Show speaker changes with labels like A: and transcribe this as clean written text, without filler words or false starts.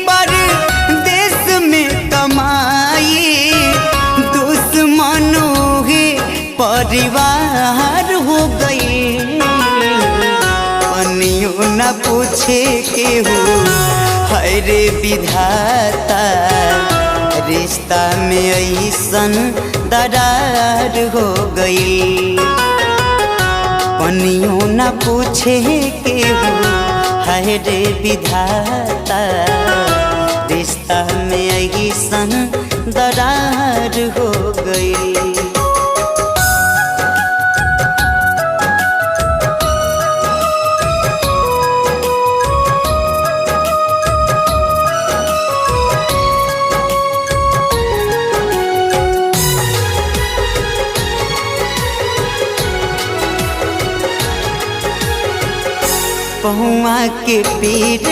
A: पर देश में कमाई दुश्मनों ही परिवार हो गई पनियों न पूछे केहू है रे विधाता रिश्ता में ऐसन दरार हो गई पनियों न पूछे केहू है रे विधाता रिश्ता में ऐसन दरार हो गई। पहुआ के पीर